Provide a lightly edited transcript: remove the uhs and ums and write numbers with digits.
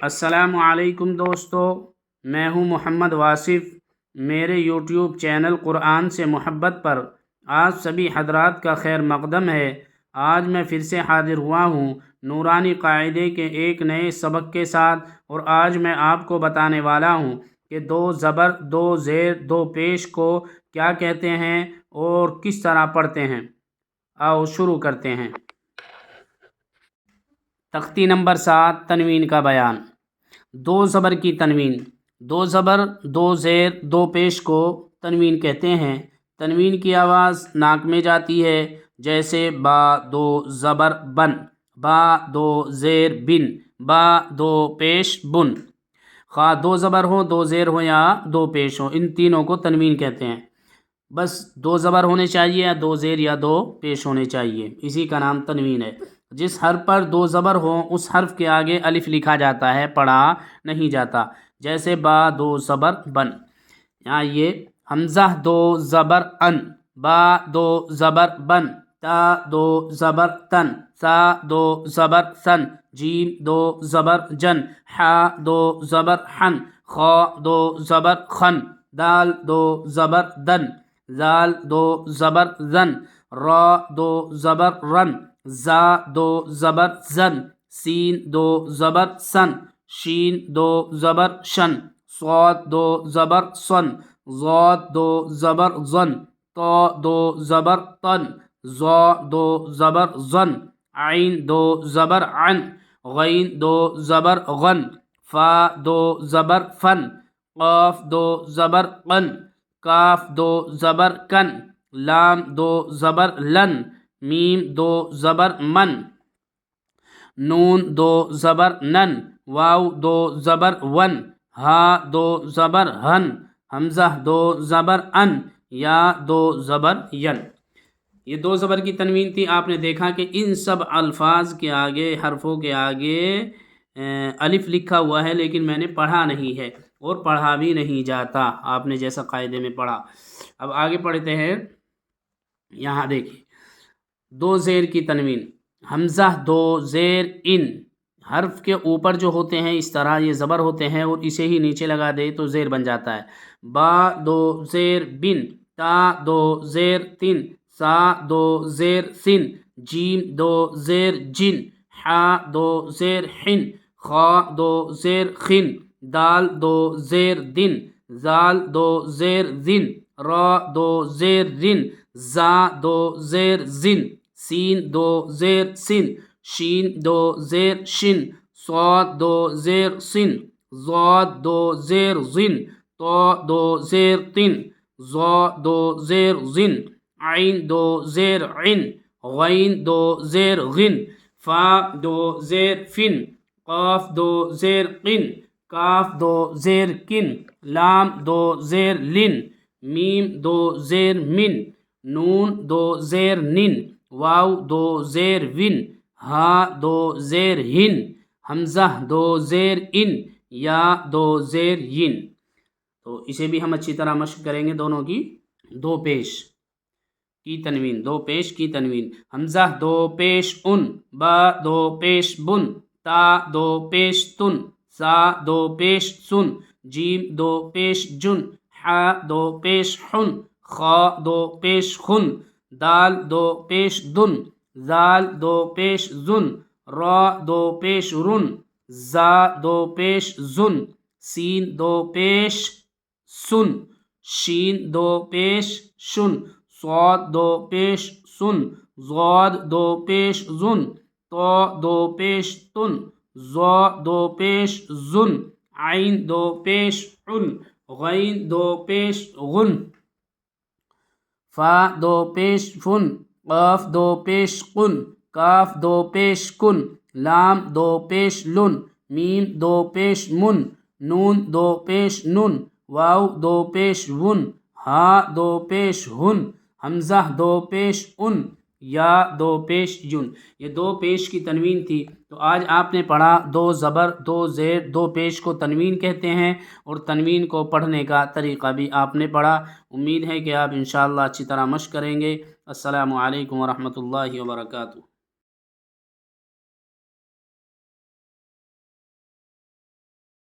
السلام علیکم دوستو، میں ہوں محمد واصف۔ میرے یوٹیوب چینل قرآن سے محبت پر آپ سبھی حضرات کا خیر مقدم ہے۔ آج میں پھر سے حاضر ہوا ہوں نورانی قاعدے کے ایک نئے سبق کے ساتھ، اور آج میں آپ کو بتانے والا ہوں کہ دو زبر، دو زیر، دو پیش کو کیا کہتے ہیں اور کس طرح پڑھتے ہیں۔ آؤ شروع کرتے ہیں۔ تختی نمبر 7، تنوین کا بیان۔ دو زبر کی تنوین۔ دو زبر، دو زیر، دو پیش کو تنوین کہتے ہیں۔ تنوین کی آواز ناک میں جاتی ہے، جیسے با دو زبر بن، با دو زیر بن، با دو پیش بن۔ خواہ دو زبر ہو، دو زیر ہو یا دو پیش ہو، ان تینوں کو تنوین کہتے ہیں۔ بس دو زبر ہونے چاہیے یا دو زیر یا دو پیش ہونے چاہیے، اسی کا نام تنوین ہے۔ جس حرف پر دو زبر ہوں اس حرف کے آگے الف لکھا جاتا ہے، پڑھا نہیں جاتا، جیسے با دو زبر بن۔ یہاں یہ حمزہ دو زبر ان، با دو زبر بن، تا دو زبر تن، سا دو زبر سن، جیم دو زبر جن، حا دو زبر حن، خا دو زبر خن، دال دو زبر دن، زال دو زبر زن، را دو زبر رن، زا دو زبر زن، سین دو زبر سن، شین دو زبر شن، صاد دو زبر صن، ضاد دو زبر ظن، طا دو زبر طن، ظا دو زبر ظن، عین دو زبر عن، غین دو زبر غن، فا دو زبر فن، قاف دو زبر قن، کاف دو زبر کن، لام دو زبر لن، میم دو زبر من، نون دو زبر نن، واو دو زبر ون، ہا دو زبر ہن، حمزہ دو زبر ان، یا دو زبر ین۔ یہ دو زبر کی تنوین تھی۔ آپ نے دیکھا کہ ان سب الفاظ کے آگے، حرفوں کے آگے الف لکھا ہوا ہے، لیکن میں نے پڑھا نہیں ہے اور پڑھا بھی نہیں جاتا، آپ نے جیسا قاعدے میں پڑھا۔ اب آگے پڑھتے ہیں۔ یہاں دیکھیں دو زیر کی تنوین۔ حمزہ دو زیر ان، حرف کے اوپر جو ہوتے ہیں اس طرح یہ زبر ہوتے ہیں، اور اسے ہی نیچے لگا دے تو زیر بن جاتا ہے۔ با دو زیر بن، تا دو زیر تن، سا دو زیر سن، جیم دو زیر جن، حا دو زیر حن، خا دو زیر خن، دال دو زیر دن، زال دو زیر زن، را دو زیر رن، زا دو زیر زن، سین دو زیر سن، شین دو زیر شن، صاد دو زیر سن، ضاد دو زیر زن، طا دو زیر طن، ظا دو زیر زن، عین دو زیر عن، غین دو زیر غن، فا دو زیر فن، قاف دو زیر قن، کاف دو زیر کن، لام دو زیر لن، میم دو زیر من، نون دو زیر نن، واو دو زیر ون، ہا دو زیر ہن، حمزہ دو زیر ان، یا دو زیر ین۔ تو اسے بھی ہم اچھی طرح مشق کریں گے۔ دونوں کی دو پیش کی تنوین، دو پیش کی تنوین۔ حمزہ دو پیش ان، با دو پیش بن، تا دو پیش تن، سا دو پیش سن، جیم دو پیش جن، حا دو پیش حن، خا دو پیش خن، دال دو پیش دن، زال دو پیش زن، را دو پیش رن، زا دو پیش زن، سین دو پیش سن، شین دو پیش شن، صاد دو پیش سن، ضاد دو پیش زن، طا دو پیش تن، ظا دو پیش زن، عین دو پیش عن، غین دو پیش غن، فا دو پیش فن، قاف دو پیش قن، کاف دو پیش کن، لام دو پیش لن، میم دو پیش من، نون دو پیش نن، واو دو پیش ون، ہا دو پیش ہن، حمزہ دو پیش ان، یا دو پیش یون۔ یہ دو پیش کی تنوین تھی۔ تو آج آپ نے پڑھا دو زبر، دو زیر، دو پیش کو تنوین کہتے ہیں، اور تنوین کو پڑھنے کا طریقہ بھی آپ نے پڑھا۔ امید ہے کہ آپ انشاءاللہ اچھی طرح مشق کریں گے۔ السلام علیکم ورحمۃ اللہ وبرکاتہ۔